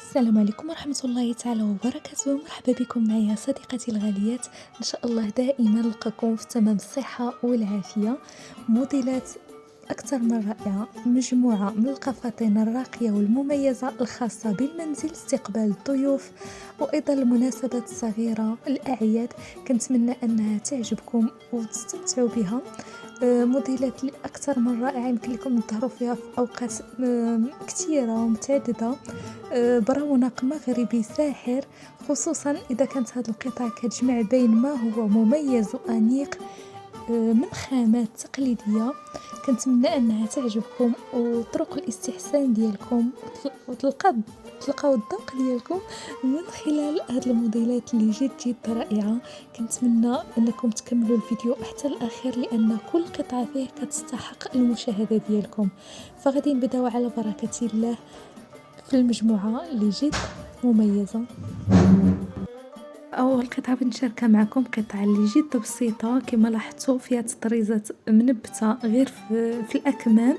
السلام عليكم ورحمة الله تعالى وبركاته. مرحبا بكم معايا صديقاتي الغاليات، إن شاء الله دائما نلقاكم في تمام الصحة والعافية. موديلات أكثر من رائعة، مجموعة من القفاطين الراقية والمميزة الخاصة بالمنزل، استقبال الضيوف وأيضا المناسبات الصغيرة، الأعياد. كنتمنى أنها تعجبكم وتستمتعوا بها. موديلات اللي أكثر من رائعة يمكن لكم تظهروا فيها في أوقات كثيرة ومتعددة. برونق مغربي ساحر، خصوصا إذا كانت هذه القطع كتجمع بين ما هو مميز وأنيق من خامات تقليدية. كنتمنى أنها تعجبكم وطرق الاستحسان ديالكم تلقاو الذوق ديالكم من خلال هاد الموديلات اللي جد رائعة. كنتمنى أنكم تكملوا الفيديو حتى الأخير، لأن كل قطعة فيه كتستحق المشاهدة ديالكم. فغادي نبداو على بركة الله في المجموعة اللي جد مميزة. أول قطعة بنشاركها معكم قطعة اللي جد بسيطة، كما لاحظتوا فيها تطريزات منبتة غير في الأكمام،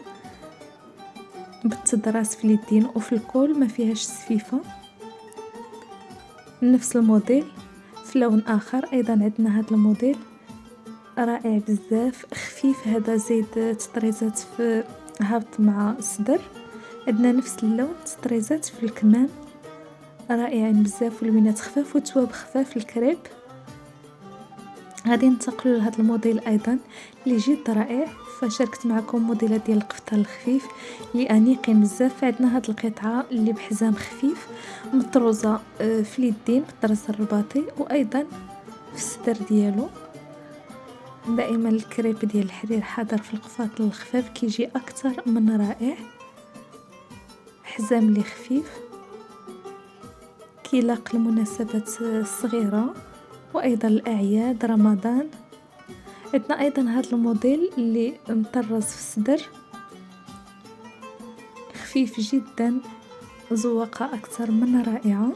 بالتدراس في اليدين وفي الكول، ما فيهاش سفيفة. نفس الموديل في لون آخر أيضا عندنا هذا الموديل رائع بزاف، خفيف. هذا زيد تطريزات في هابط مع الصدر. عندنا نفس اللون تطريزات في الكمام رائعين بزاف، والوينات خفاف وتواب خفاف الكريب. غادي ننتقلوا لهذا الموديل ايضا اللي جد رائع. فشاركت معكم موديلات ديال القفطان الخفيف اللي انيقين بزاف. عندنا هذه القطعه اللي بحزام خفيف مطروزه في اليدين بالطرز الرباطي، وايضا في الصدر ديالو. دائما الكريب ديال الحرير حاضر في القفاط الخفاف، كيجي اكثر من رائع. حزام اللي خفيف كيلاق المناسبات الصغيرة وأيضا الأعياد رمضان. عندنا أيضا هذا الموديل اللي مطرز في الصدر، خفيف جدا، زواقة أكثر من رائعة،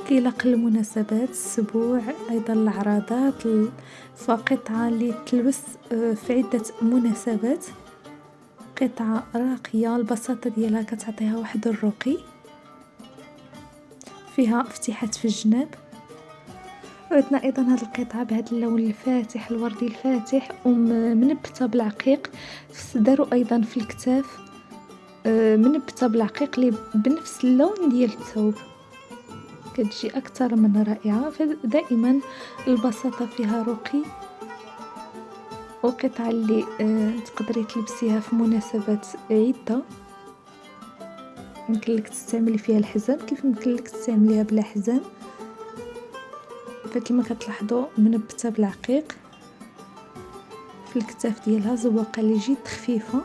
كيلاق المناسبات، السبوع، أيضا العراضات. فقطعة اللي تلبس في عدة مناسبات، قطعة راقية، البساطة ديالها كتعطيها واحد الرقي، فيها افتتاحات في الجناب. وعندنا ايضا هذه القطعه بهذا اللون الفاتح الوردي الفاتح ومنبته بالعقيق في الصدر وايضا في الكتاف، منبته بالعقيق اللي بنفس اللون ديال الثوب، كتجي اكثر من رائعه. فدائما البساطه فيها رقي، وقطعه اللي تقدري تلبسيها في مناسبات عده. يمكن لك تستعملي فيها الحزام كيف يمكن لك تستعمليها بلا حزام. فكما كتلاحظوا منبته بالعقيق في الكتاف ديالها، زواقه اللي جد خفيفه.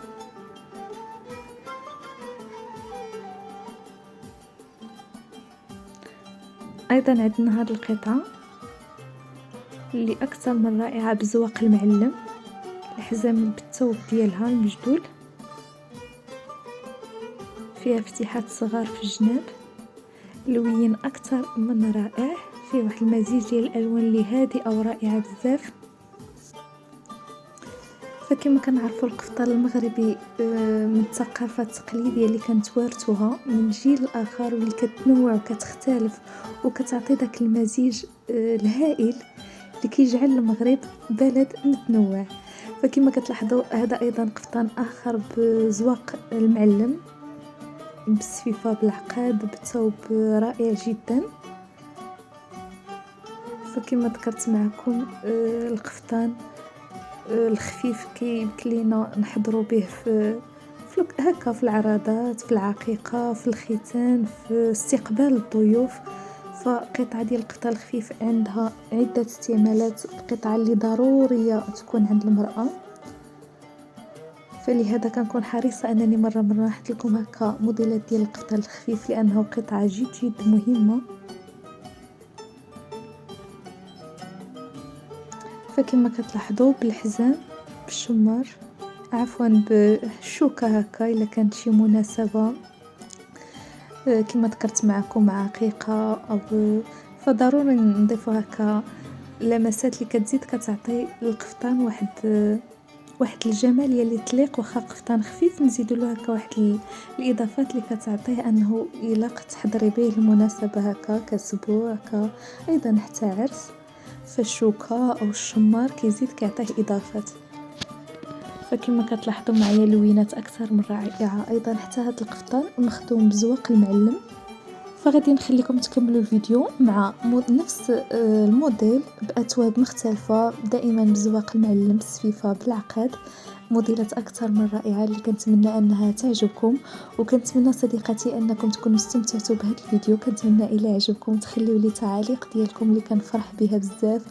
ايضا عندنا هذه القطعه اللي اكثر من رائعه بزواق المعلم، الحزام بالثوب ديالها المجدول، فيها افتتاحات صغار في الجناب، لوين اكثر من رائع، فيه واحد المزيج ديال الالوان اللي هادئه ورائعه بزاف. فكما كنعرفوا القفطان المغربي من الثقافه التقليديه اللي كنتوارثوها من جيل لاخر، واللي كتنوع وكتختلف وكتعطي داك المزيج الهائل اللي كيجعل المغرب بلد متنوع. فكما كتلاحظوا هذا ايضا قفطان اخر بزواق المعلم، بالسفيفة بالعقاد، بثوب رائع جدا. فكما ذكرت معكم القفطان الخفيف كيمكن لينا نحضروا به في هكا في العراضات، في العقيقة، في الختان، في استقبال الضيوف. فقطعة ديال القفطان الخفيف عندها عدة استعمالات، القطعة اللي ضرورية تكون عند المرأة. فلهذا كنكون حريصة أنني مرة نحط لكم هكا موديلات ديال القفطان الخفيف، لأنه قطعة جد مهمة. فكما كتلاحظوا بالحزام، بالشمار، عفوا بالشوكة هكا إلا كانت شي مناسبة كما ذكرت معكم عقيقة أو فضروري نضيفوا هكا لمسات اللي كتزيد كتعطي القفطان واحد واحد الجمال يلي تليق واخا قفطان خفيف نزيدو له هكا واحد الاضافات اللي كتعطيه انه الا تحضري به المناسبه هكا كسبوع هكا ايضا حتى عرس، فالشوكه او الشمار كيزيد كيعطيه اضافات. فكما كتلاحظوا معايا لوينات اكثر من رائعه. ايضا حتى هذا القفطان مخدوم بزواق المعلم. فغادي نخليكم تكملوا الفيديو مع نفس الموديل بأتواب مختلفة، دائما بزواق المعلم، السفيفة بالعقاد، موديلات أكثر من رائعة اللي كنتمنى أنها تعجبكم. وكنتمنى صديقاتي أنكم تكونوا استمتعتوا بهذا الفيديو. كنتمنى إلا عجبكم تخليوا لي تعاليق ديالكم اللي كنفرح بها بزاف،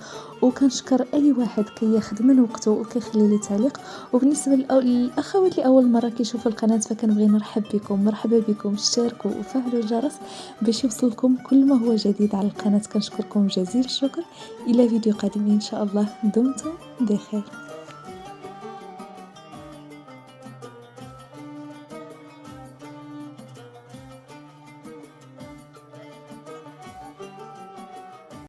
وكنشكر أي واحد كياخذ من وقته وكيخلي لي تعليق. وبالنسبة للأخوات اللي أول مرة كيشوفوا القناة فكنبغي نرحب بكم، مرحبا بكم، اشتركوا وفعلوا الجرس باش يوصلكم كل ما هو جديد على القناة. كنشكركم جزيل الشكر. إلى فيديو قادم إن شاء الله. دمتم بخير.